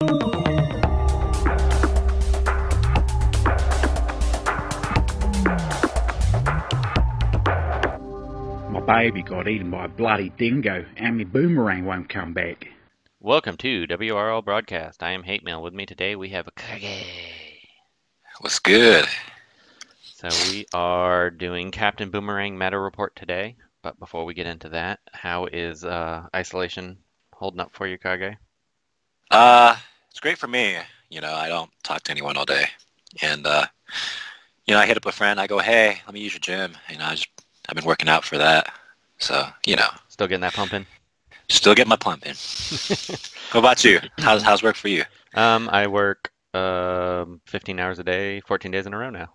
My baby got eaten by a bloody dingo, and my boomerang won't come back. Welcome to WROL Broadcast. I am Hate Mail. With me today we have Kage. What's good? So we are doing Captain Boomerang meta report today. But before we get into that, how is isolation holding up for you, Kage? It's great for me. I don't talk to anyone all day. And, I hit up a friend. I go, hey, let me use your gym. I've been working out for that. So, Still getting that pumping? Still get my pumping. What about you? How's work for you? I work 15 hours a day, 14 days in a row now.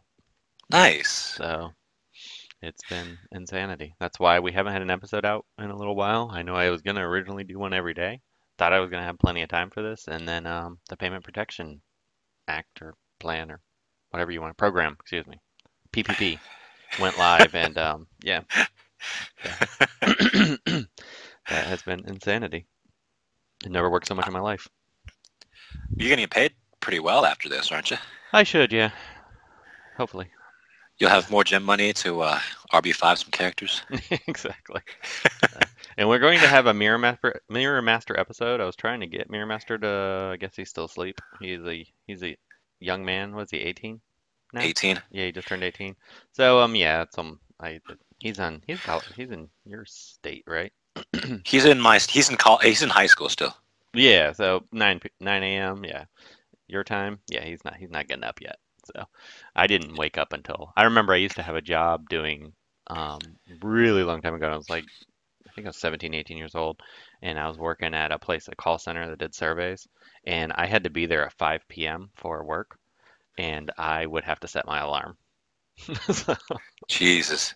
Nice. So it's been insanity. That's why we haven't had an episode out in a little while. I know I was going to originally do one every day. Thought I was going to have plenty of time for this. And then the Payment Protection Act or plan or whatever you want, program, excuse me, PPP went live. And yeah. That has been insanity. It never worked so much in my life. You're going to get paid pretty well after this, aren't you? I should, yeah. Hopefully. You'll have more gym money to RB5 some characters. Exactly. And we're going to have a Mirror Master episode. I was trying to get Mirror Master to, I guess he's still asleep. He's a young man. Was he 18 now? 18. Yeah, he just turned 18. So yeah, he's in your state, right? He's in high school still. Yeah, so 9 a.m. Yeah, your time. Yeah, he's not getting up yet. So I didn't wake up until I remember I used to have a job doing really long time ago. I was like, I think I was 17, 18 years old, and I was working at a call center that did surveys, and I had to be there at 5 p.m. for work, and I would have to set my alarm. So Jesus.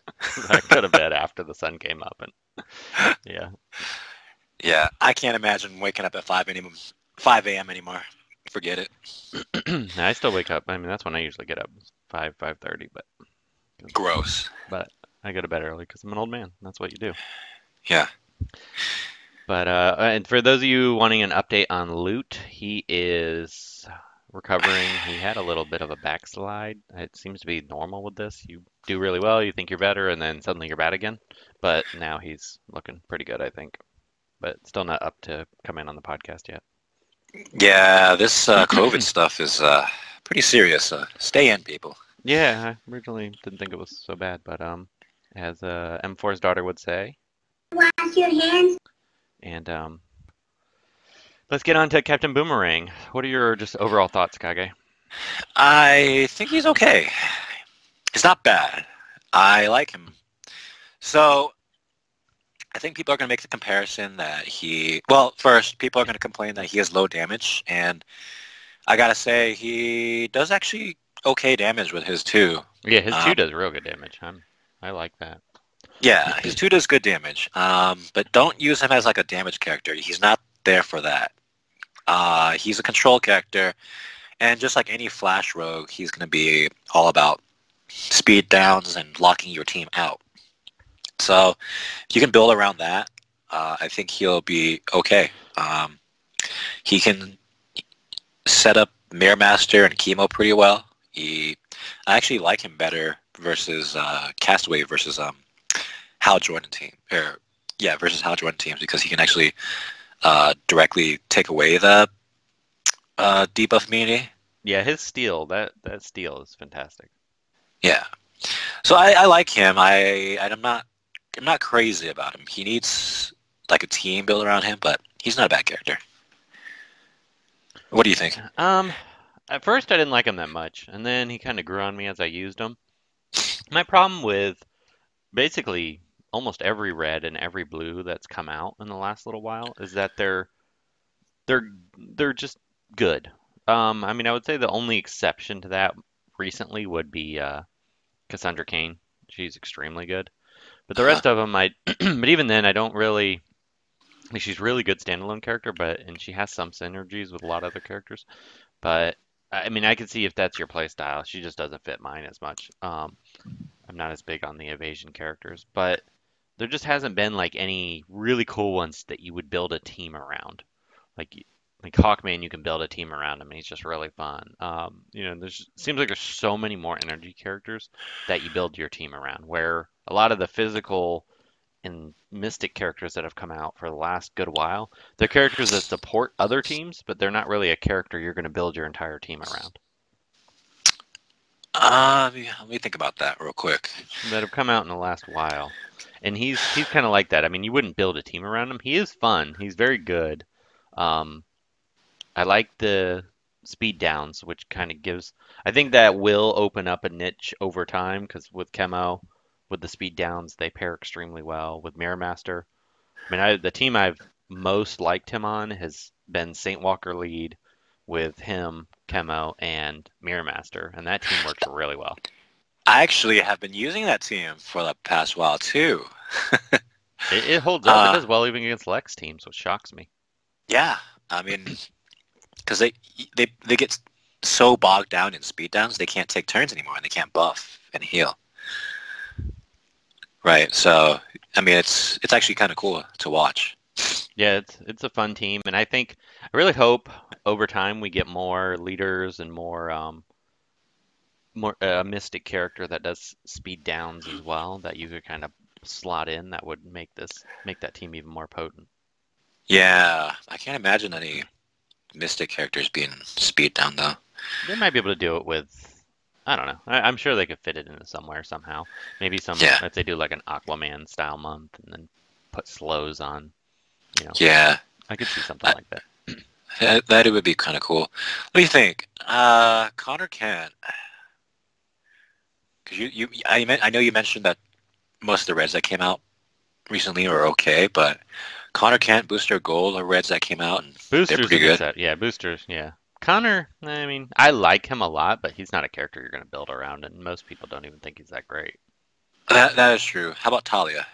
I could have bed after the sun came up, and yeah. Yeah, I can't imagine waking up at 5 a.m. anymore. Forget it. I still wake up. I mean, that's when I usually get up, 5:30, but Gross. But I go to bed early because I'm an old man. That's what you do. Yeah. But and for those of you wanting an update on Loot, he is recovering. He had a little bit of a backslide. It seems to be normal with this. You do really well, you think you're better, and then suddenly you're bad again. But now he's looking pretty good, I think. But still not up to come in on the podcast yet. Yeah, this COVID stuff is pretty serious. Stay in, people. Yeah, I originally didn't think it was so bad, but as M4's daughter would say. Wash your hands. And let's get on to Captain Boomerang. What are your just overall thoughts, Kage? I think he's okay. He's not bad. I like him. So I think people are going to make the comparison that first, people are going to complain that he has low damage, and I got to say, he does actually okay damage with his 2. Yeah, his 2 does real good damage. I like that. Yeah, his 2 does good damage, but don't use him as like a damage character. He's not there for that. He's a control character, and just like any flash rogue, he's going to be all about speed downs and locking your team out. So if you can build around that, I think he'll be okay. He can set up Mirror Master and Chemo pretty well. I actually like him better versus Castaway versus Hal Jordan team. Versus Hal Jordan teams, because he can actually directly take away the debuff immunity. Yeah, his steal, that steal is fantastic. Yeah. So I like him. I'm not crazy about him. He needs like a team built around him, but he's not a bad character. What do you think? At first I didn't like him that much, and then he kind of grew on me as I used him. My problem with basically almost every red and every blue that's come out in the last little while is that they're just good. I mean, I would say the only exception to that recently would be Cassandra Cain. She's extremely good. But the rest of them, but even then, I don't really. I mean, she's a really good standalone character, and she has some synergies with a lot of other characters. But I mean, I can see if that's your play style. She just doesn't fit mine as much. I'm not as big on the evasion characters, but there just hasn't been like any really cool ones that you would build a team around. Like like Hawkman, you can build a team around him, and he's just really fun. Seems like there's so many more energy characters that you build your team around. Where a lot of the physical and mystic characters that have come out for the last good while, they're characters that support other teams, but they're not really a character you're going to build your entire team around. Let me think about that real quick. That have come out in the last while, and he's kind of like that. I mean, you wouldn't build a team around him. He is fun. He's very good. I like the speed downs, which kind of gives. I think that will open up a niche over time because with Chemo, with the speed downs, they pair extremely well with Mirror Master. I mean, the team I've most liked him on has been Saint Walker lead with him, Chemo, and Mirror Master, and that team works really well. I actually have been using that team for the past while too. It holds up. It does well even against Lex teams, which shocks me. Yeah, I mean, because they get so bogged down in speed downs, they can't take turns anymore, and they can't buff and heal. Right. So, I mean, it's actually kind of cool to watch. Yeah, it's a fun team, and I really hope over time we get more leaders and more mystic character that does speed downs as well that you could kind of slot in that would make that team even more potent. Yeah, I can't imagine any mystic characters being speed down though. They might be able to do it with, I don't know. I'm sure they could fit it into somewhere somehow. Maybe if they do like an Aquaman style month and then put slows on, Yeah, I could see something like that. That it would be kind of cool. What do you think? Connor Kent. Because I know you mentioned that most of the reds that came out recently are okay, but Connor Kent, Booster Gold are reds that came out, and Boosters they're pretty good. Set. Yeah, Boosters, yeah. Connor, I mean, I like him a lot, but he's not a character you're going to build around, and most people don't even think he's that great. That is true. How about Thalia?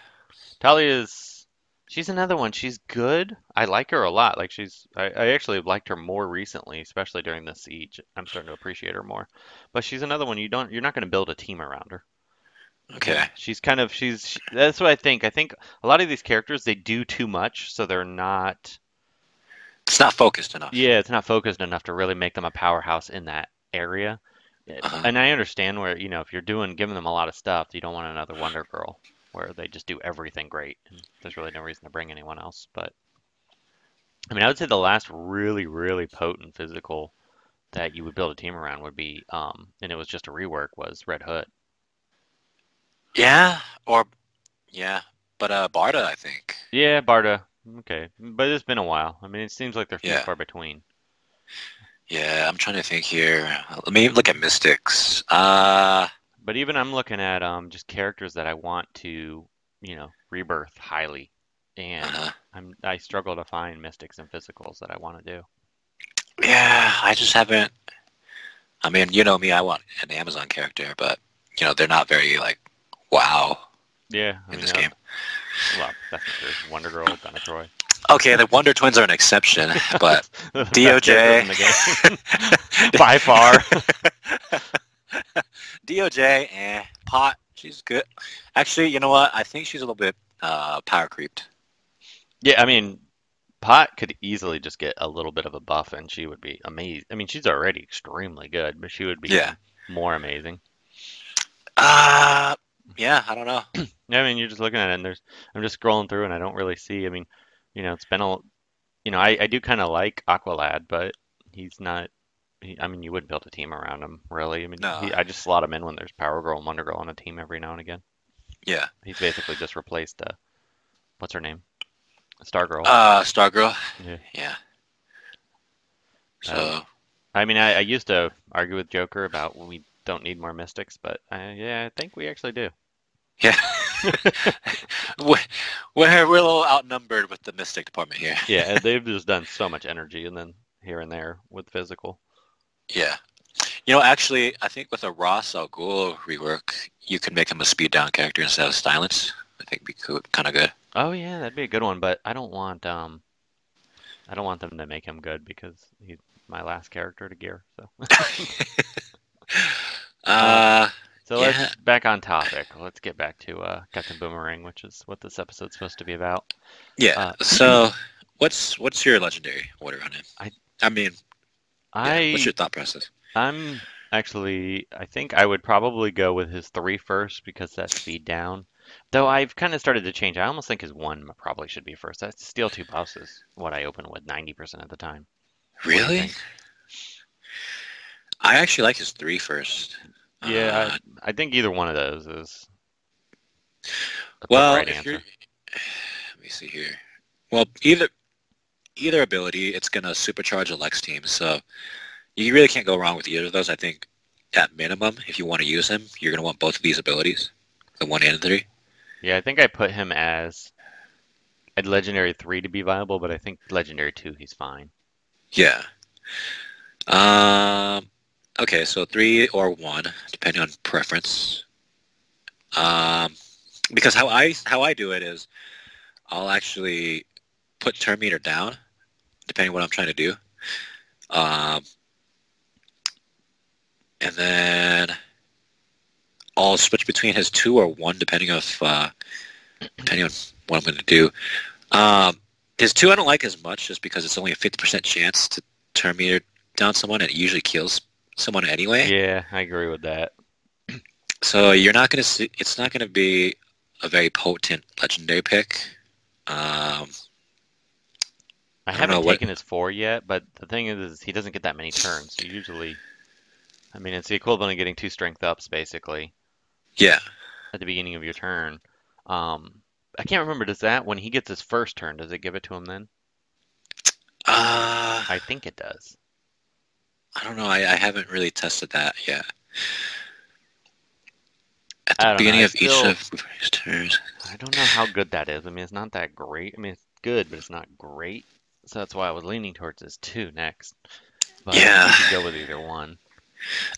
She's another one. She's good. I like her a lot. Like I actually liked her more recently, especially during the siege. I'm starting to appreciate her more. But she's another one you're not going to build a team around her. Okay. That's what I think. I think a lot of these characters, they do too much, so they're not. It's not focused enough. Yeah, it's not focused enough to really make them a powerhouse in that area. And I understand where, if you're giving them a lot of stuff, you don't want another Wonder Girl where they just do everything great. And there's really no reason to bring anyone else. But, I mean, I would say the last really, really potent physical that you would build a team around would be, and it was just a rework, was Red Hood. Yeah, but Barda, I think. Yeah, Barda. Okay, but it's been a while. I mean, it seems like they're few far between. Yeah, I'm trying to think here. Let me look at Mystics. But even I'm looking at just characters that I want to, rebirth highly, and I struggle to find Mystics and physicals that I want to do. Yeah, I just haven't. I mean, you know me, I want an Amazon character, but they're not very wow. Yeah, in this game. Well, that's not true. Wonder Girl, Donna Troy. Okay, the Wonder Twins are an exception, but DOJ by far. DOJ, Pot, she's good. Actually, you know what? I think she's a little bit power creeped. Yeah, I mean, Pot could easily just get a little bit of a buff, and she would be amazing. I mean, she's already extremely good, but she would be more amazing. Yeah, I don't know. I mean, you're just looking at it, and I'm just scrolling through, and I don't really see. I mean, it's been I do kind of like Aqualad, but he's not. I mean, you wouldn't build a team around him, really. I mean, no. I just slot him in when there's Power Girl and Wonder Girl on a team every now and again. Yeah. He's basically just replaced, what's her name? Stargirl. Stargirl. Yeah. So. I mean, I used to argue with Joker about we don't need more Mystics, but I think we actually do. Yeah. We're a little outnumbered with the Mystic department here. Yeah, they've just done so much energy, and then here and there with physical. Yeah. Actually, I think with a Ra's al Ghul rework, you could make him a speed down character instead of silence. I think would be kind of good. Oh yeah, that'd be a good one, but I don't want them to make him good because he's my last character to gear. So. So let's back on topic. Let's get back to Captain Boomerang, which is what this episode's supposed to be about. Yeah. So what's your legendary order on him? I mean, yeah, what's I your thought process? I'm actually I think I would probably go with his 3 first because that's speed down. Though I've kind of started to change. I almost think his 1 probably should be first. That's steal 2 buffs is what I open with 90% of the time. What do you Really? think? I actually like his 3 first. Yeah, I think either one of those is the Well, right if you're, answer. let me see here. Well, either ability, it's gonna supercharge a Lex team, so you really can't go wrong with either of those. I think at minimum, if you want to use him, you're gonna want both of these abilities, the 1 and 3. Yeah, I think I put him as at Legendary 3 to be viable, but I think Legendary 2 he's fine. Yeah. Um. Okay, so 3 or 1, depending on preference. Because how I do it is, I'll actually put turn meter down, depending on what I'm trying to do. Um, and then I'll switch between his 2 or 1, depending on what I'm going to do. His 2 I don't like as much, just because it's only a 50% chance to turn meter down someone, and it usually kills someone anyway. Yeah, I agree with that. So you're not going to see. It's not going to be a very potent legendary pick. I don't haven't know what. taken his 4 yet, but the thing is he doesn't get that many turns. So usually, I mean, it's the equivalent of getting 2 strength ups basically Yeah. at the beginning of your turn. I can't remember, does that, when he gets his first turn, does it give it to him then? I I think it does. don't know. I haven't really tested that yet. At I the don't know. beginning I of each still, of his turns. I don't know how good that is. I mean, it's not that great. I mean, it's good, but it's not great. So that's why I was leaning towards his 2 next. But Yeah. you could go with either one.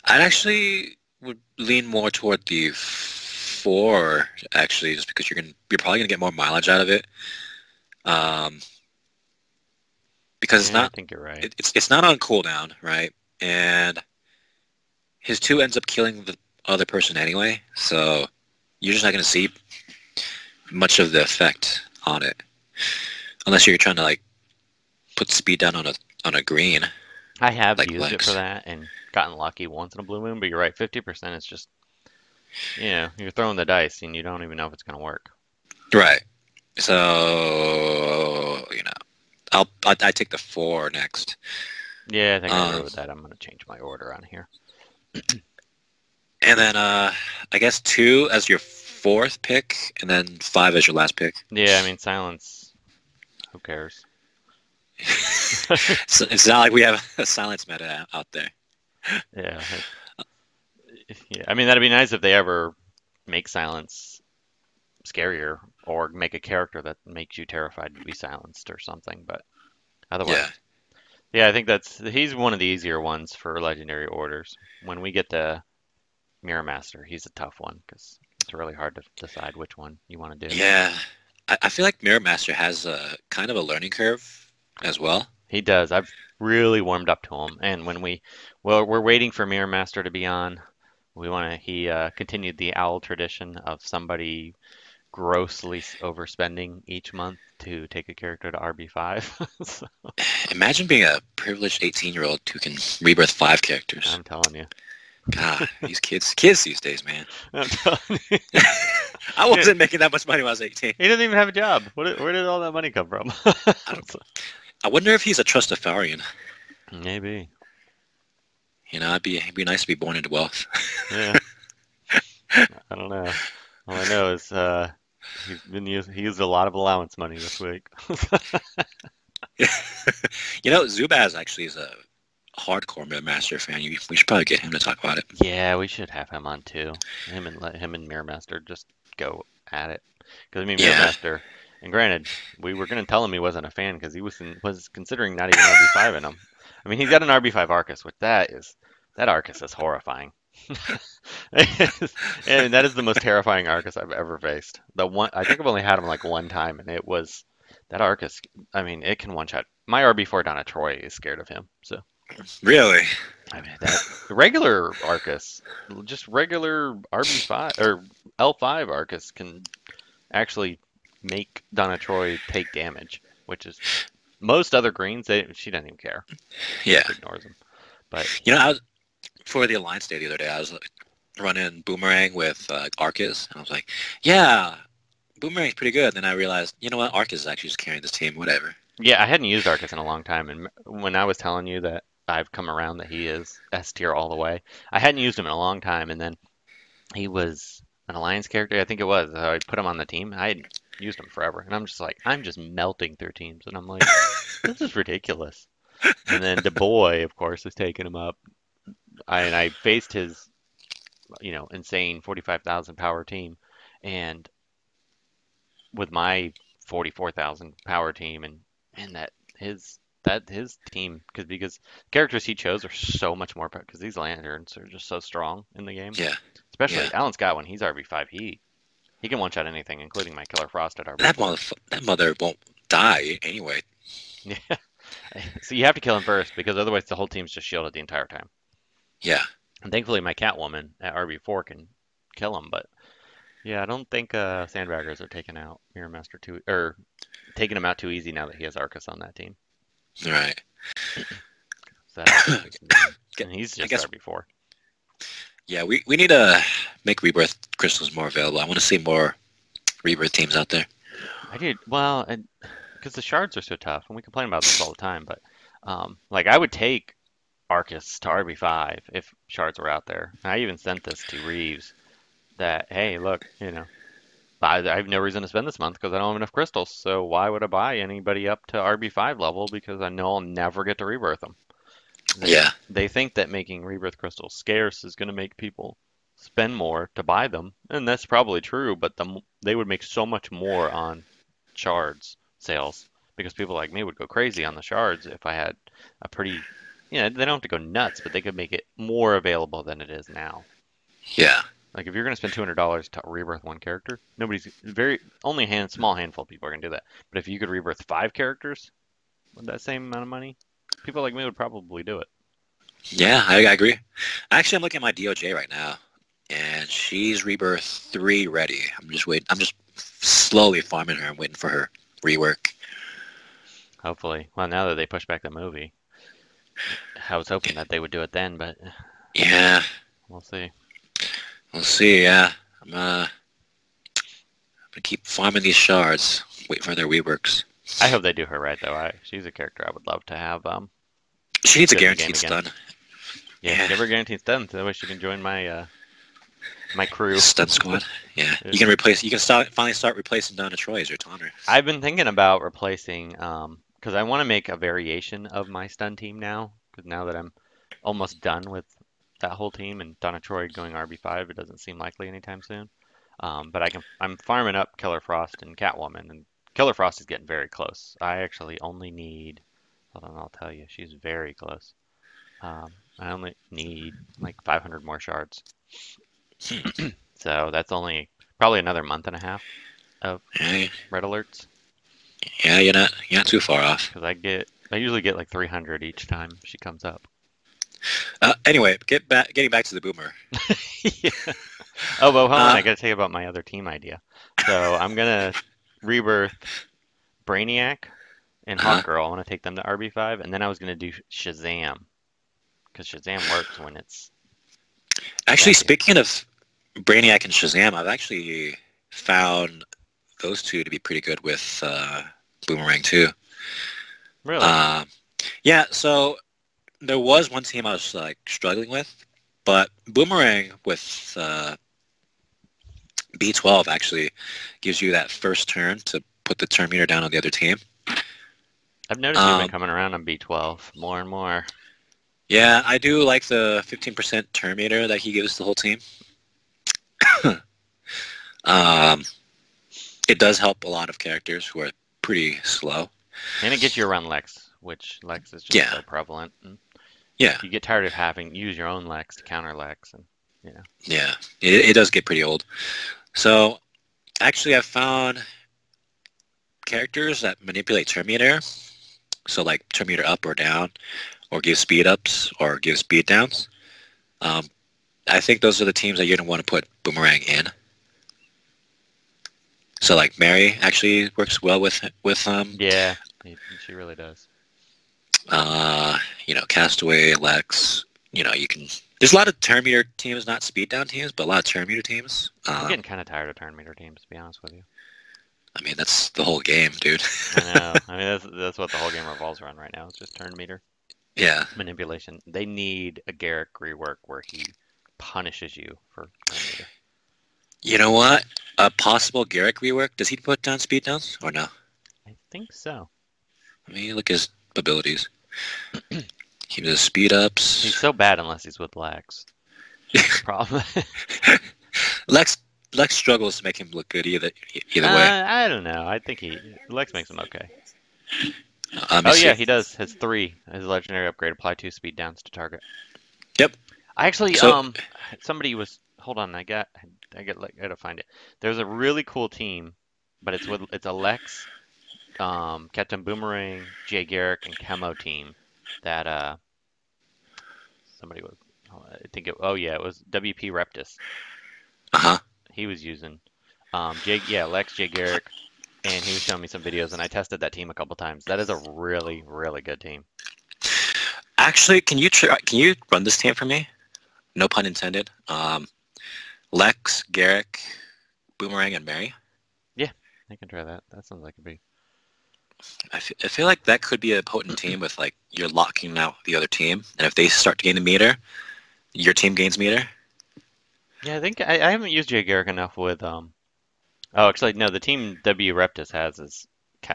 I'd actually would lean more toward the 4, actually, just because you're probably gonna get more mileage out of it. Because it's Yeah, I not think you're right. it's not on cooldown, right? And his 2 ends up killing the other person anyway, so you're just not gonna see much of the effect on it, unless you're trying to like put speed down on a green, I have like used it for Lex. that and gotten lucky once in a blue moon, but you're right, 50% is just, you're throwing the dice and you don't even know if it's going to work. Right. So I take the 4 next. Yeah, I think I agree with that. I'm going to change my order on here. And then I guess 2 as your 4th pick, and then 5 as your last pick. Yeah, I mean, silence, who cares? So it's not like we have a silence meta out there. Yeah. Yeah, I mean, that'd be nice if they ever make silence scarier or make a character that makes you terrified to be silenced or something, but otherwise. Yeah, I think he's one of the easier ones for legendary orders. When we get to Mirror Master, he's a tough one because it's really hard to decide which one you want to do. Yeah. I feel like Mirror Master has a kind of a learning curve as well. He does. I've really warmed up to him, and we're waiting for Mirror Master to be on. He continued the owl tradition of somebody grossly overspending each month to take a character to RB5. So, Imagine being a privileged 18-year-old who can rebirth 5 characters. I'm telling you. God, these kids these days, man. I'm telling you. I wasn't making that much money when I was 18. He doesn't even have a job. Where did all that money come from? I wonder if he's a Trustafarian. Maybe. It'd be nice to be born into wealth. Yeah. I don't know. All I know is he used a lot of allowance money this week. Zubaz actually is a hardcore Mirror Master fan. We should probably get him to talk about it. Yeah, we should have him on too. Let him and Mirror Master just go at it. Because I mean, Mirror Master. And granted, we were going to tell him he wasn't a fan because he was considering not even RB5 in him. I mean, he's got an RB5 Arcus, which that Arcus is horrifying. And that is the most terrifying Arcus I've ever faced. I think I've only had him like one time, and it was that Arcus. I mean, it can one shot. My RB4 down at Troy is scared of him. So really, I mean, that regular Arcus, just regular RB5 or L5 Arcus can actually make Donna Troy take damage, which is Most other greens, she doesn't even care. She Yeah. just ignores them. But You know, I was for the Alliance Day the other day. I was running Boomerang with Arcus, and I was like, "Yeah, Boomerang's pretty good." Then I realized, you know what, Arcus is actually just carrying this team. Whatever. yeah, I hadn't used Arcus in a long time, and when I was telling you that I've come around that he is S tier all the way, I hadn't used him in a long time, and then he was an Alliance character, I think it was. I put him on the team. I hadn't used him forever, and I'm just like, I'm just melting through teams, and I'm like, this is ridiculous. And then the boy, of course, is taking him up. I faced his, insane 45,000 power team, and with my 44,000 power team, and his team, because characters he chose are so much more, because these lanterns are just so strong in the game. Yeah. Especially Yeah. Alan's got one. He's RB5. He can one shot anything, including my Killer Frost at RB4. That mother won't die anyway. Yeah. So you have to kill him first, because otherwise the whole team's just shielded the entire time. Yeah. And thankfully my Catwoman at RB4 can kill him, but yeah, I don't think Sandbaggers are taking out Mirror Master taking him out too easy now that he has Arcus on that team. All right. So and he's I just guess- RB4. Yeah, we need to make Rebirth crystals more available. I want to see more Rebirth teams out there. I did well, and because the shards are so tough, and we complain about this all the time. But like I would take Arcus to RB5 if shards were out there. And I even sent this to Reeves that, hey, look, I have no reason to spend this month because I don't have enough crystals. So why would I buy anybody up to RB5 level, because I know I'll never get to rebirth them. They think that making rebirth crystals scarce is going to make people spend more to buy them, and that's probably true, but they would make so much more on shards sales, because people like me would go crazy on the shards if I had a pretty, they don't have to go nuts, but they could make it more available than it is now. Yeah. Like if you're going to spend $200 to rebirth one character, only a small handful of people are going to do that. But if you could rebirth 5 characters with that same amount of money, people like me would probably do it. Yeah, I agree. Actually, I'm looking at my DOJ right now, and she's Rebirth 3 ready. I'm just waiting. I'm just slowly farming her and waiting for her rework. Hopefully. Well, now that they pushed back the movie, I was hoping that they would do it then, but Yeah, we'll see. we'll see. Yeah, I'm gonna keep farming these shards, wait for their reworks. I hope they do her right, though. She's a character I would love to have. She needs a Good in the guaranteed game again. stun. Yeah, give her guaranteed stun, so that way she can join my my crew. Stun squad. Yeah, Yeah. you can finally start replacing Donna Troy as your taunter. I've been thinking about replacing, because I want to make a variation of my stun team now, because now that I'm almost done with that whole team and Donna Troy going RB5, it doesn't seem likely anytime soon. But I'm farming up Killer Frost and Catwoman, and Killer Frost is getting very close. I actually only need, hold on, I'll tell you, she's very close. I only need like 500 more shards. So that's only probably another month and a half of Yeah, red alerts. yeah, you're not too far off. Because I usually get like 300 each time she comes up. Anyway, getting back to the boomer. Yeah. Oh, but hold on, I gotta tell you about my other team idea. So I'm gonna rebirth Brainiac and Hawkgirl. I want to take them to RB5, and then I was gonna do Shazam, because Shazam works when it's. Actually, Exactly. speaking of Brainiac and Shazam, I've actually found those two to be pretty good with Boomerang too. Really? Yeah, so there was one team I was like struggling with, but Boomerang with B12 actually gives you that first turn to put the turn meter down on the other team. I've noticed you've been coming around on B12 more and more. Yeah, I do like the 15% turn meter that he gives the whole team. It does help a lot of characters who are pretty slow. And it gets you around Lex, which Lex is just Yeah. so prevalent. And Yeah, you get tired of having use your own Lex to counter Lex, and yeah, it does get pretty old. So, actually, I've found characters that manipulate turn meter. So, like turn meter up or down, or give speed ups, or give speed downs. I think those are the teams that you're going to want to put Boomerang in. So, like Mary actually works well with yeah. She really does. Castaway, Lex. You can. There's a lot of turn meter teams, not speed down teams, but a lot of turn meter teams. I'm getting kind of tired of turn meter teams, to be honest with you. I mean, that's the whole game, dude. I know. I mean, that's what the whole game revolves around right now. It's just turn meter. Yeah. Manipulation. They need a Garrick rework where he punishes you for turn meter. You know what? A possible Garrick rework. Does he put down speed downs or no? I think so. I mean, look at his abilities. He does speed ups. He's so bad unless he's with Lex. That's the problem. Lex struggles to make him look good either way. I don't know. I think Lex makes him okay. Yeah, he does. His legendary upgrade apply 2 speed downs to target. Yep. I actually somebody was hold on. I gotta find it. There's a really cool team, but it's a Lex, Captain Boomerang, Jay Garrick, and Chemo team that somebody was. It was WP Reptus. He was using Lex, Jay Garrick, and he was showing me some videos, and I tested that team a couple times. That is a really, really good team. Actually, can you run this team for me? No pun intended. Lex, Garrick, Boomerang, and Mary. Yeah, I can try that. That sounds like a big. I feel like that could be a potent team with like you're locking out the other team, and if they start to gain a meter, your team gains meter. Yeah, I think I haven't used Jay Garrick enough with actually no, the team W Reptus has is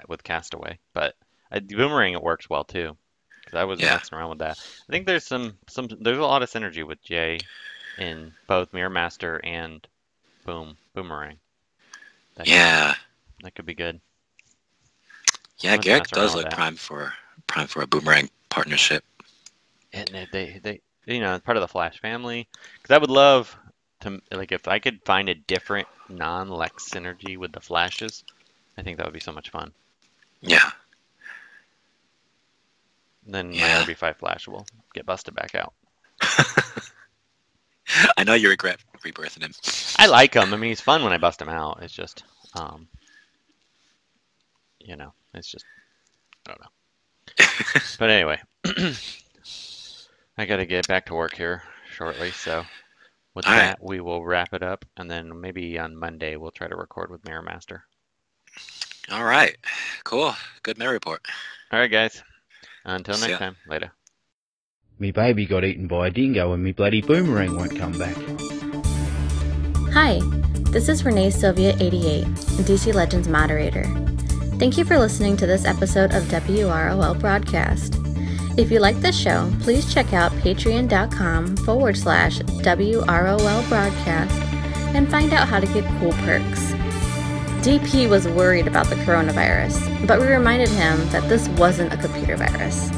with Castaway, but Boomerang it works well too because I was messing around with that. I think there's there's a lot of synergy with Jay in both Mirror Master and Boomerang. That could be good. Yeah, Garrick does look prime for a Boomerang partnership. And they part of the Flash family because I would love to if I could find a different non-Lex synergy with the Flashes. I think that would be so much fun. Yeah. Then my RB5 Flash will get busted back out. I know you regret rebirthing him. I like him. I mean, he's fun when I bust him out. It's just, it's just, I don't know. But anyway, I got to get back to work here shortly. So with that, we will wrap it up. And then maybe on Monday, we'll try to record with Mirror Master. All right. Cool. Good Mirror report. All right, guys. Until next time. Later. Me baby got eaten by a dingo and me bloody boomerang won't come back. Hi, this is Renee Sylvia 88, DC Legends moderator. Thank you for listening to this episode of WROL Broadcast. If you like this show, please check out patreon.com/WROL Broadcast and find out how to get cool perks. DP was worried about the coronavirus, but we reminded him that this wasn't a computer virus.